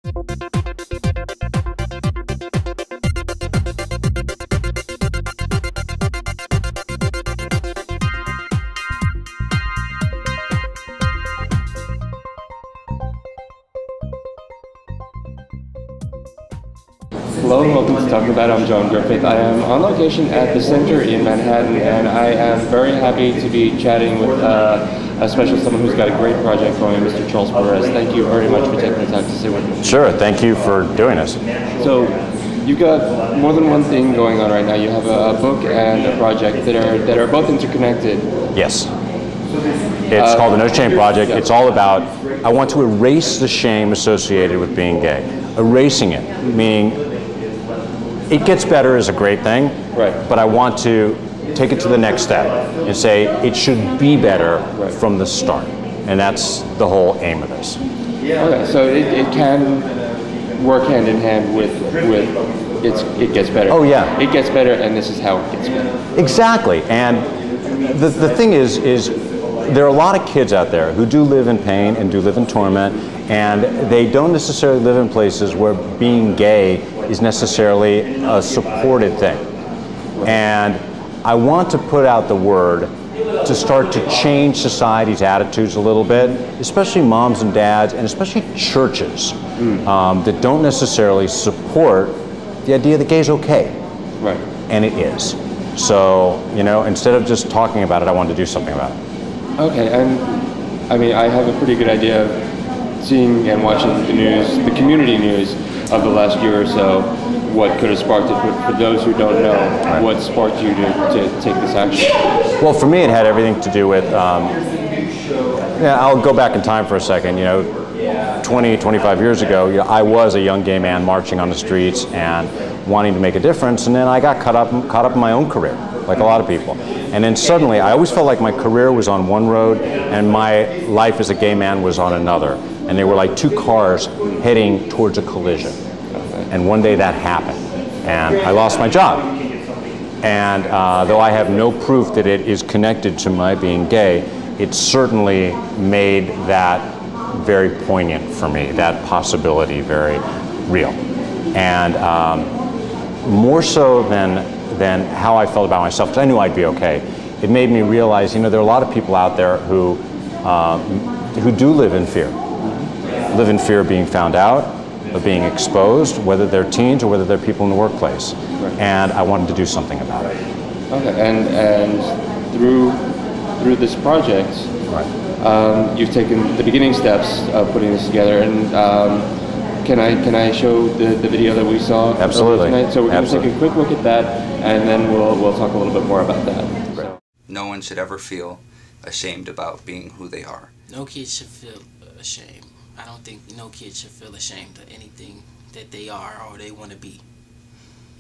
Hello and welcome to Talking About. I'm John Griffith. I am on location at the Center in Manhattan, and I am very happy to be chatting with a special someone who's got a great project going, Mr. Charles Perez. Thank you very much for taking the time to sit with me. Sure, thank you for doing this. So, you've got more than one thing going on right now. You have a book and a project that are both interconnected. Yes. It's called the No Shame Project. It's all about, I want to erase the shame associated with being gay. Erasing it, meaning it gets better is a great thing, right, but I want to take it to the next step and say it should be better from the start. And that's the whole aim of this. Okay, so it can work hand in hand with it gets better. Oh yeah. It gets better, and this is how it gets better. Exactly. And the thing is there are a lot of kids out there who do live in pain and do live in torment, and they don't necessarily live in places where being gay is necessarily a supported thing. And I want to put out the word to start to change society's attitudes a little bit, especially moms and dads, and especially churches that don't necessarily support the idea that gay is okay. Right. And it is. So, you know, instead of just talking about it, I wanted to do something about it. Okay, and I mean, I have a pretty good idea of seeing and watching the news, the community news of the last year or so, what could have sparked it, but for those who don't know, what sparked you to take this action? Well, for me, it had everything to do with, yeah, I'll go back in time for a second, you know, 20, 25 years ago, you know, I was a young gay man marching on the streets and wanting to make a difference, and then I got caught up in my own career, like a lot of people. And then suddenly, I always felt like my career was on one road and my life as a gay man was on another. And they were like two cars heading towards a collision. And one day that happened, and I lost my job. And though I have no proof that it is connected to my being gay, it certainly made that very poignant for me, that possibility very real. And more so than how I felt about myself, because I knew I'd be okay, it made me realize, you know, there are a lot of people out there who do live in fear. Live in fear of being found out, of being exposed, whether they're teens or whether they're people in the workplace. Right. And I wanted to do something about it. Okay, and through this project, Right. You've taken the beginning steps of putting this together, and can I show the video that we saw Absolutely. Tonight? So we're going to Absolutely. take a quick look at that, and then we'll talk a little bit more about that. So. No one should ever feel ashamed about being who they are. No kid should feel ashamed. I don't think no kid should feel ashamed of anything that they are or they want to be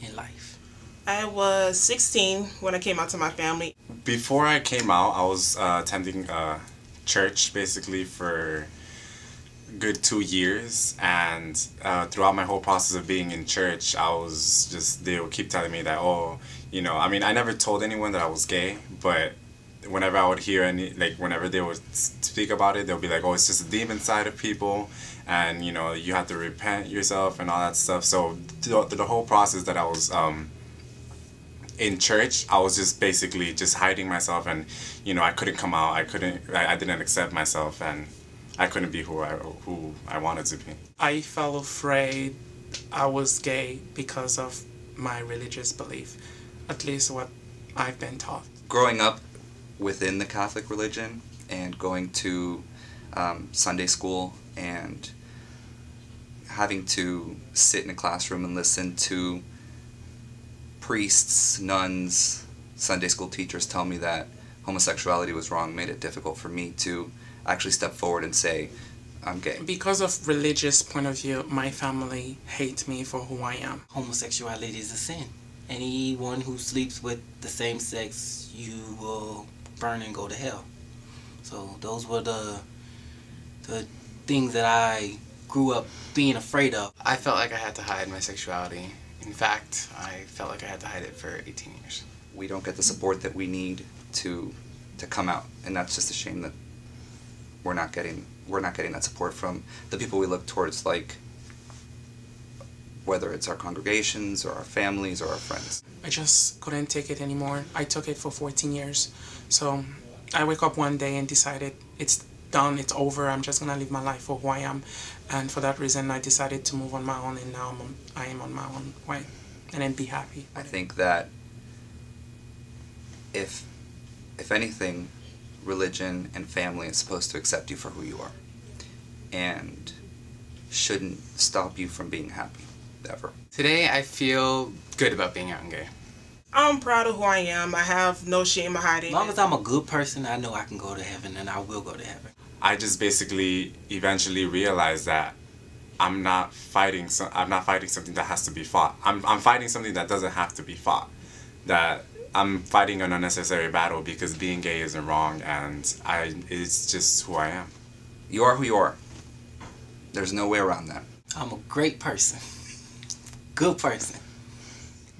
in life. I was 16 when I came out to my family. Before I came out, I was attending church basically for a good 2 years, and throughout my whole process of being in church, they would keep telling me that, oh, you know, I mean, I never told anyone that I was gay, but whenever I would hear whenever they would speak about it, they'll be like, oh, it's just a demon side of people, and, you know, you have to repent yourself and all that stuff. So the whole process that I was in church, I was just basically just hiding myself, and, you know, I couldn't come out, I didn't accept myself, and I couldn't be who I wanted to be. I felt afraid I was gay because of my religious belief, at least what I've been taught. Growing up within the Catholic religion and going to Sunday school and having to sit in a classroom and listen to priests, nuns, Sunday school teachers tell me that homosexuality was wrong made it difficult for me to actually step forward and say, I'm gay. Because of religious point of view, my family hates me for who I am. Homosexuality is a sin. Anyone who sleeps with the same sex, you will burn and go to hell. So those were the things that I grew up being afraid of. I felt like I had to hide my sexuality. In fact, I felt like I had to hide it for 18 years. We don't get the support that we need to come out, and that's just a shame that we're not getting that support from the people we look towards, like whether it's our congregations or our families or our friends. I just couldn't take it anymore. I took it for 14 years. So I wake up one day and decided it's done, it's over, I'm just gonna live my life for who I am. And for that reason, I decided to move on my own, and now I am on my own way, and then be happy. I think that if anything, religion and family is supposed to accept you for who you are, and shouldn't stop you from being happy, ever. Today I feel good about being out and gay. I'm proud of who I am. I have no shame in hiding. As long as I'm a good person, I know I can go to heaven, and I will go to heaven. I just basically eventually realized that I'm not fighting something that has to be fought. I'm fighting something that doesn't have to be fought. That I'm fighting an unnecessary battle because being gay isn't wrong, and it's just who I am. You are who you are. There's no way around that. I'm a great person. Good person.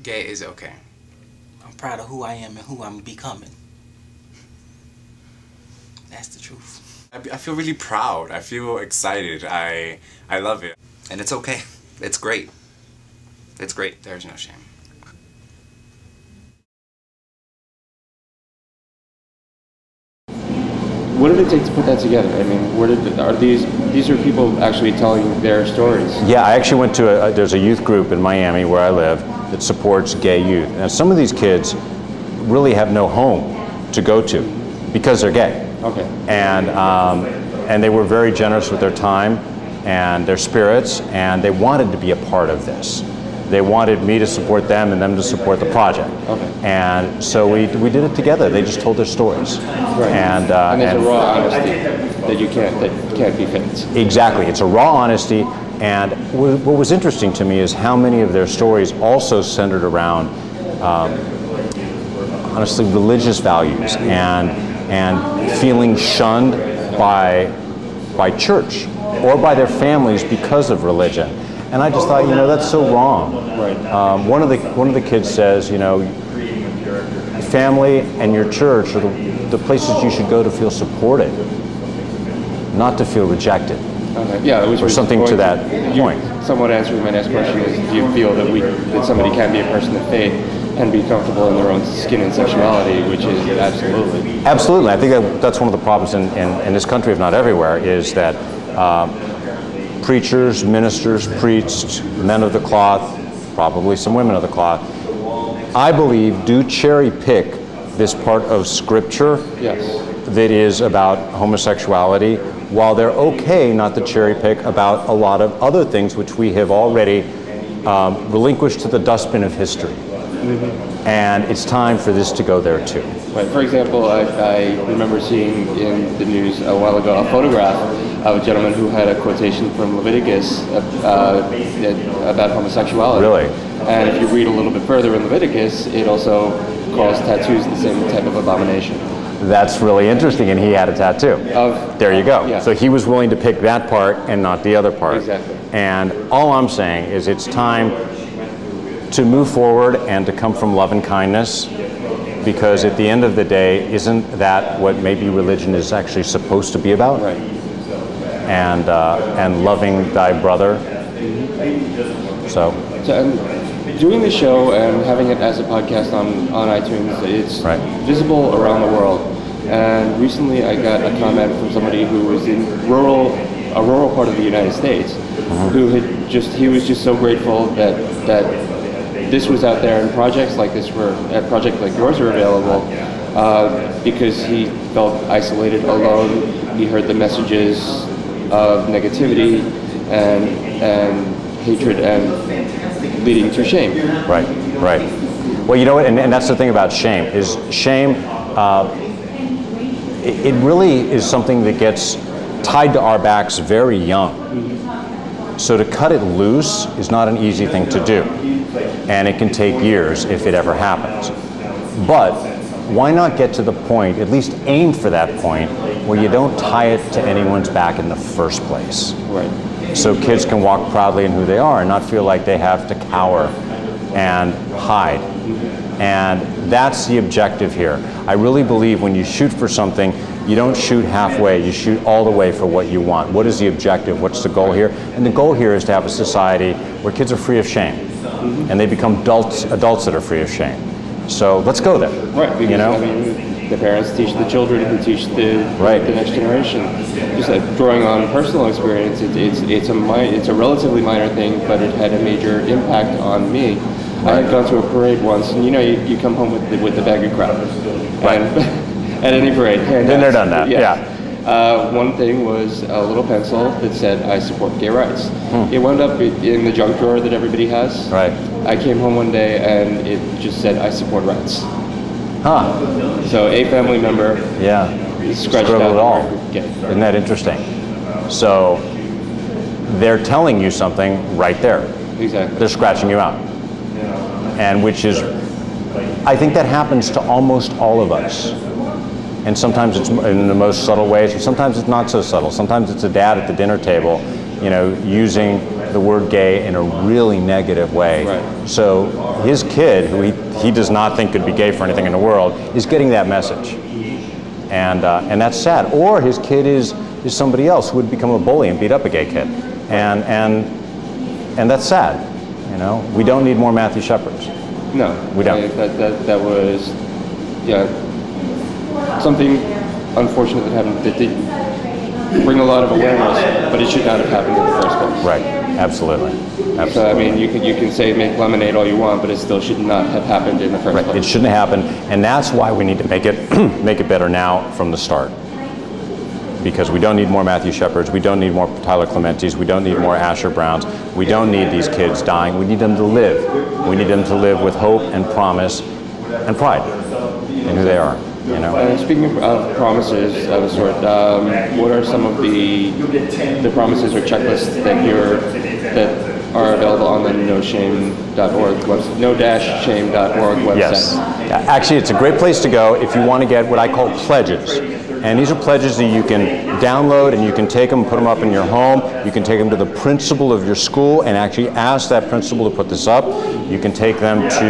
Gay is okay. I'm proud of who I am and who I'm becoming. That's the truth. I feel really proud. I feel excited. I love it. And it's okay. It's great. It's great. There's no shame. What did it take to put that together? I mean, these are people actually telling their stories? Yeah, I actually went to there's a youth group in Miami where I live that supports gay youth. And some of these kids really have no home to go to because they're gay. Okay. And they were very generous with their time and their spirits, and they wanted to be a part of this. They wanted me to support them and them to support the project. Okay. And so we did it together. They just told their stories. Right. And there's a raw honesty that can't be faked. Exactly. It's a raw honesty. And what was interesting to me is how many of their stories also centered around, honestly, religious values and feeling shunned by church or by their families because of religion. And I just thought, that's so wrong. Right. One of the kids says, family and your church are the places you should go to feel supported, not to feel rejected. Okay. Yeah, or something to that point. Somewhat answering my next question is, do you feel that somebody can be a person of faith and be comfortable in their own skin and sexuality, which is absolutely. Absolutely. I think that's one of the problems in this country, if not everywhere, is that preachers, ministers, priests, men of the cloth, probably some women of the cloth, I believe do cherry pick this part of Scripture that is about homosexuality, while they're okay not to cherry pick about a lot of other things which we have already relinquished to the dustbin of history. Mm-hmm. And it's time for this to go there too. Right. For example, I remember seeing in the news a while ago a photograph of a gentleman who had a quotation from Leviticus about homosexuality. Really? And if you read a little bit further in Leviticus, it also calls tattoos the same type of abomination. That's really interesting, and he had a tattoo. There you go. Yeah. So he was willing to pick that part and not the other part. Exactly. And all I'm saying is it's time to move forward and to come from love and kindness, because at the end of the day, isn't that what maybe religion is actually supposed to be about? Right. And loving thy brother. So doing the show and having it as a podcast on iTunes, it's visible around the world. And recently I got a comment from somebody who was in a rural part of the United States, who he was just so grateful that this was out there and projects like this projects like yours are available, because he felt isolated, alone. He heard the messages of negativity and hatred and leading to shame. Right. Well, you know what, and that's the thing about shame, is shame, it really is something that gets tied to our backs very young. So to cut it loose is not an easy thing to do. And it can take years if it ever happens. But why not get to the point, at least aim for that point, where you don't tie it to anyone's back in the first place. Right. So kids can walk proudly in who they are and not feel like they have to cower and hide. And that's the objective here. I really believe when you shoot for something, You don't shoot halfway, you shoot all the way for what you want. What is the objective? What's the goal here? And the goal here is to have a society where kids are free of shame, and they become adults that are free of shame. So let's go there. Right, because, you know? I mean, the parents teach the children who teach the next generation. Just like drawing on personal experience, it's a relatively minor thing, but it had a major impact on me. I had gone to a parade once, and you come home with the bag of crap. Right. At any parade. Been there, done that. Yeah. One thing was a little pencil that said, "I support gay rights." It wound up in the junk drawer that everybody has. Right. I came home one day and it just said, "I support rights." Huh. So a family member scratched out it all. gay. Isn't that interesting? So they're telling you something right there. Exactly. They're scratching you out. And which is, I think that happens to almost all of us. And sometimes it's in the most subtle ways, and sometimes it's not so subtle. Sometimes it's a dad at the dinner table, using the word gay in a really negative way. Right. So his kid, who he does not think could be gay for anything in the world, is getting that message. And that's sad. Or his kid is somebody else who would become a bully and beat up a gay kid. And that's sad. We don't need more Matthew Shepherds. No, we don't. That was, something unfortunate that happened that did bring a lot of awareness, but it should not have happened in the first place. Right. Absolutely. So I mean, you can say make lemonade all you want, but it still should not have happened in the first place. It shouldn't have happened, and that's why we need to make it make it better now from the start. Because we don't need more Matthew Shepherds, we don't need more Tyler Clementis, we don't need more Asher Browns, we don't need these kids dying. We need them to live. We need them to live with hope and promise and pride in who they are. Speaking of promises of a sort, what are some of the promises or checklists that are available on the no-shame.org website, no-shame.org website? Yes. Actually, it's a great place to go if you want to get what I call pledges. And these are pledges that you can download, and you can take them, put them up in your home. You can take them to the principal of your school and actually ask that principal to put this up. You can take them to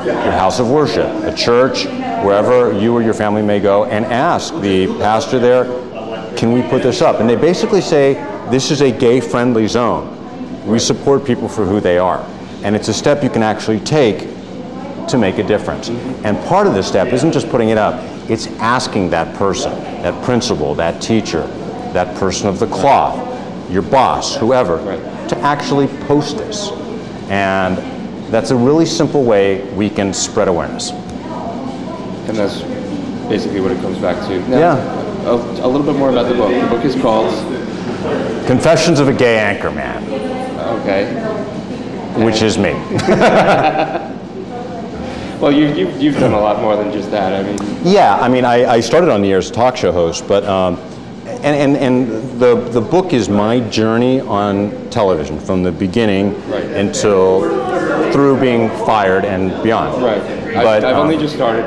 your house of worship, a church, wherever you or your family may go, and ask the pastor there, can we put this up? And they basically say, this is a gay-friendly zone. We support people for who they are. And it's a step you can actually take to make a difference. And part of the step isn't just putting it up, it's asking that person, that principal, that teacher, that person of the cloth, your boss, whoever, to actually post this. And that's a really simple way we can spread awareness. And that's basically what it comes back to. Now, a little bit more about the book. The book is called Confessions of a Gay Anchorman. Okay. Which is me. Well, you've done a lot more than just that. I mean. Yeah, I mean, I started on the air as a talk show host, but and the book is my journey on television from the beginning until through being fired and beyond. Right. But I've only just started.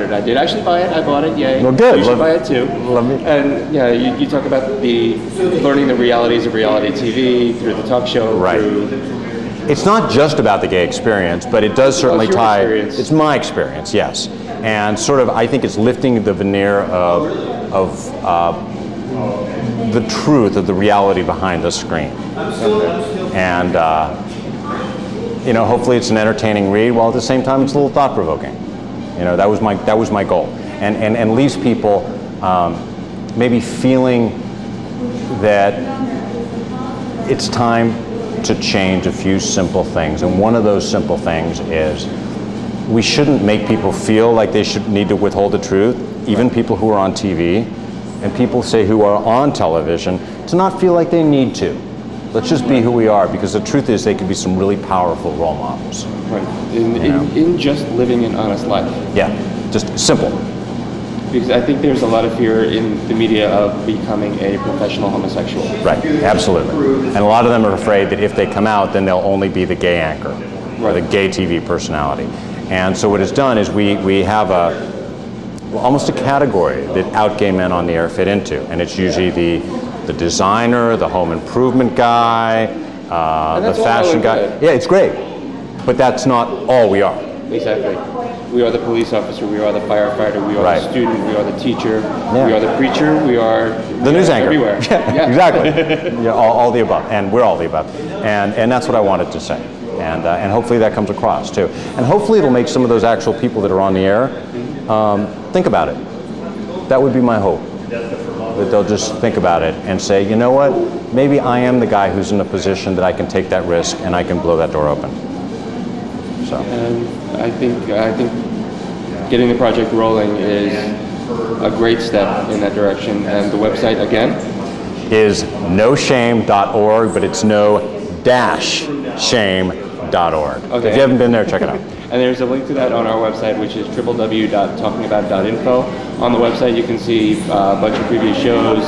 it. I did actually buy it. I bought it. Yay. Well, good. You should buy it too. Love me. And yeah, you talk about learning the realities of reality TV through the talk show. Right. It's not just about the gay experience, but it does certainly tie. Experience. It's my experience, yes, and sort of I think it's lifting the veneer of the truth of the reality behind the screen, and hopefully it's an entertaining read, while at the same time it's a little thought-provoking. That was my goal, and leaves people maybe feeling that it's time to change a few simple things. And one of those simple things is we shouldn't make people feel like they should need to withhold the truth, even people who are on TV and people say who are on television, to not feel like they need to. Let's just be who we are, because the truth is they can be some really powerful role models. Right. In just living an honest life. Yeah, just simple. Because I think there's a lot of fear in the media of becoming a professional homosexual. Right, absolutely. And a lot of them are afraid that if they come out, then they'll only be the gay anchor, or the gay TV personality. And so what it's done is we have almost a category that out gay men on the air fit into. And it's usually the designer, the home improvement guy, the fashion guy. Yeah, it's great. But that's not all we are. Exactly. We are the police officer, we are the firefighter, we are Right. the student, we are the teacher, Yeah. we are the preacher, we are The news anchor. everywhere. Yeah, exactly. Yeah, all the above, and we're all the above, and that's what I wanted to say, and hopefully that comes across too, and hopefully it'll make some of those actual people that are on the air think about it. That would be my hope, that they'll just think about it and say, you know what, maybe I am the guy who's in a position that I can take that risk and I can blow that door open. So. And I think getting the project rolling is a great step in that direction. And the website again Is noshame.org, but it's no-shame.org. Okay. If you haven't been there, check it out. And there's a link to that on our website, which is www.talkingabout.info. On the website, you can see a bunch of previous shows,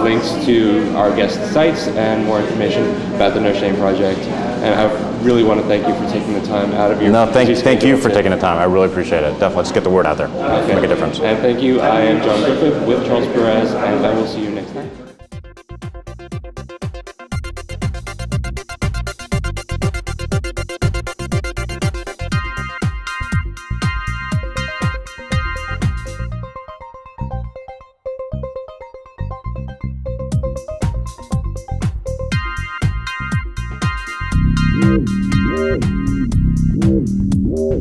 links to our guest sites, and more information about the No Shame Project. And I really want to thank you for taking the time out of your No, busy thank you schedule for to- taking the time. I really appreciate it. Definitely, let's get the word out there. Okay. Make a difference. And thank you. I am John Griffith with Charles Perez, and I will see you next time. Whoa.